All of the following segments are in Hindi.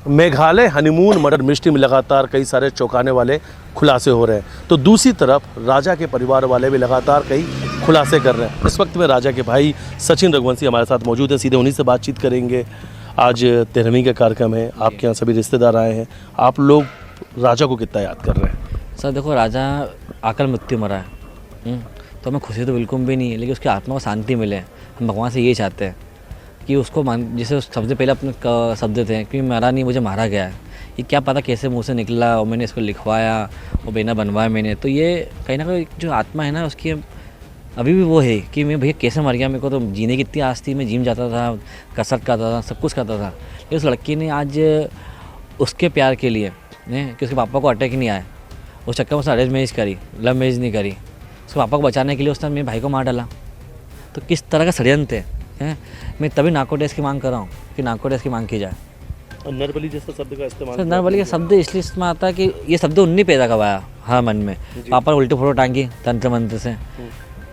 मेघालय हनीमून मर्डर मिस्ट्री में लगातार कई सारे चौंकाने वाले खुलासे हो रहे हैं, तो दूसरी तरफ राजा के परिवार वाले भी लगातार कई खुलासे कर रहे हैं। इस वक्त में राजा के भाई सचिन रघुवंशी हमारे साथ मौजूद हैं, सीधे उन्हीं से बातचीत करेंगे। आज 13वीं का कार्यक्रम है, आपके यहाँ सभी रिश्तेदार आए हैं, आप लोग राजा को कितना याद कर रहे हैं? सर देखो, राजा आकर मृत्यु मरा है, तो हमें खुशी तो बिल्कुल भी नहीं है, लेकिन उसकी आत्मा को शांति मिले। हम भगवान से ये चाहते हैं कि उसको जैसे सबसे पहले अपने शब्द थे कि मरा नहीं, मुझे मारा गया है। ये क्या पता कैसे मुंह से निकला और मैंने इसको लिखवाया और बेना बनवाया मैंने, तो ये कहीं ना कहीं जो आत्मा है ना उसकी अभी भी वो है कि मैं भैया कैसे मर गया। मेरे को तो जीने की इतनी आस थी, मैं जिम जाता था, कसरत करता था, सब कुछ करता था, लेकिन उस लड़की ने आज उसके प्यार के लिए कि उसके पापा को अटैक नहीं आया, उस चक्कर में उसने अरेंज मैरिज करी, लव मैरिज नहीं करी। उसके पापा को बचाने के लिए उसने मेरे भाई को मार डाला। तो किस तरह का षड्यंत्र है। मैं तभी नार्को टेस्ट की मांग कर रहा हूँ कि नार्को टेस्ट की मांग की जाए। नरबली जैसा शब्द का इस्तेमाल, सर नरबली का शब्द इसलिए इस्तेमाल आता है कि ये शब्द उन्हीं पैदा करवाया हाँ मन में। पापा ने उल्टी फोटो टांगी तंत्र मंत्र से,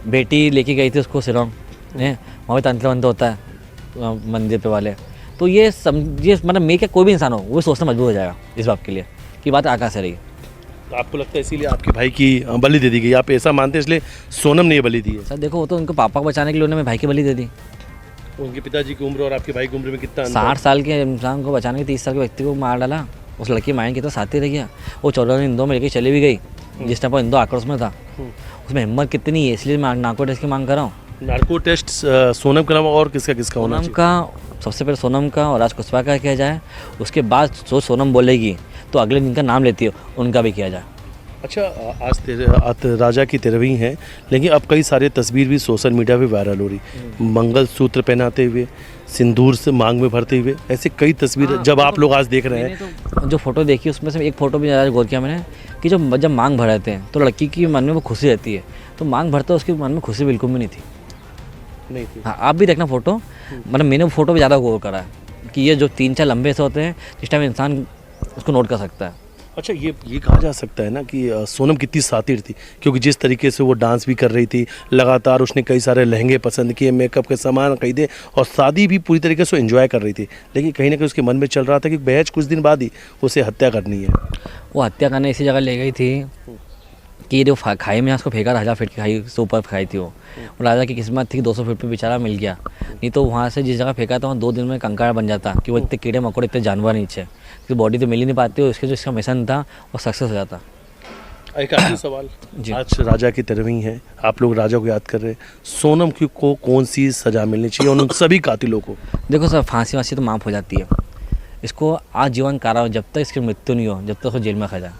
बेटी लेके गई थी उसको शिलोंग, वहाँ भी तंत्र मंत्र होता है मंदिर पे वाले। तो ये मतलब मैं क्या कोई भी इंसान हो वो सोचना मजबूर हो जाएगा इस बात के लिए कि बात आकाश से रही। तो आपको लगता है इसीलिए आपके भाई की बलि दे दी गई, आप ऐसा मानते हैं इसलिए सोनम ने ये बलि दी है? सर देखो, वो तो उनको पापा को बचाने के लिए उन्होंने मेरे भाई की बलि दे दी। उनके पिताजी की उम्र और आपके भाई की उम्र में कितना 60 साल के इंसान को बचाने के 30 साल के व्यक्ति को मार डाला। उस लड़की मायन की तो साथ ही रह गया। वो 14 इंदौर में लेके चली भी गई जिस टाइम पर इंदौर आक्रोश में था। उसमें हिम्मत कितनी है, इसलिए मैं नार्को टेस्ट की मांग कर रहा हूँ। नार्को टेस्ट सोनम के अलावा और किसका होना चाहिए? सोनम का, सबसे पहले सोनम का और राज कुशवाहा का किया जाए, उसके बाद जो सोनम बोलेगी तो अगले जिनका नाम लेती है उनका भी किया जाए। अच्छा, आज राजा की 13वीं है, लेकिन अब कई सारी तस्वीर भी सोशल मीडिया पे वायरल हो रही, मंगलसूत्र पहनाते हुए, सिंदूर से मांग में भरते हुए, ऐसे कई तस्वीर जब आप लोग आज देख रहे हैं। तो जो फोटो देखी उसमें से एक फ़ोटो भी ज़्यादा गौर किया मैंने कि जब मांग भराते हैं तो लड़की की मन में वो खुशी रहती है, तो मांग भरते उसके मन में खुशी बिल्कुल भी नहीं थी। हाँ, आप भी देखना फ़ोटो, मतलब मैंने वो फ़ोटो भी ज़्यादा गौर करा है कि ये जो 3-4 लंबे से होते हैं जिस टाइम इंसान उसको नोट कर सकता है। अच्छा, ये कहा जा सकता है ना कि सोनम कितनी सातिर थी, क्योंकि जिस तरीके से वो डांस भी कर रही थी, लगातार उसने कई सारे लहंगे पसंद किए, मेकअप के सामान खरीदे और शादी भी पूरी तरीके से एंजॉय कर रही थी, लेकिन कहीं ना कहीं उसके मन में चल रहा था कि बहज कुछ दिन बाद ही उसे हत्या करनी है। वो हत्या करने इसी जगह ले गई थी कि जो खाई में उसको फेंका, 1000 फीट की खाई से ऊपर खाई थी वो राजा की किस्मत थी कि 200 फीट पे बेचारा मिल गया, नहीं तो वहाँ से जिस जगह फेंका था वहाँ 2 दिन में कंकाड़ बन जाता कि वो इतने कीड़े मकोड़े इतने जानवर नीचे, क्योंकि बॉडी तो मिल ही नहीं पाती, उसके जो इसका मिशन था वो सक्सेस हो जाता। एक आखिरी सवाल, आज राजा की 13वीं है, आप लोग राजा को याद कर रहे हैं, सोनम को कौन सी सज़ा मिलनी चाहिए और उन सभी कातिलों को? देखो सर, फांसी वांसी तो माफ़ हो जाती है, इसको आजीवन कारावास जब तक इसकी मृत्यु नहीं हो, जब तक वो जेल में खा जाए।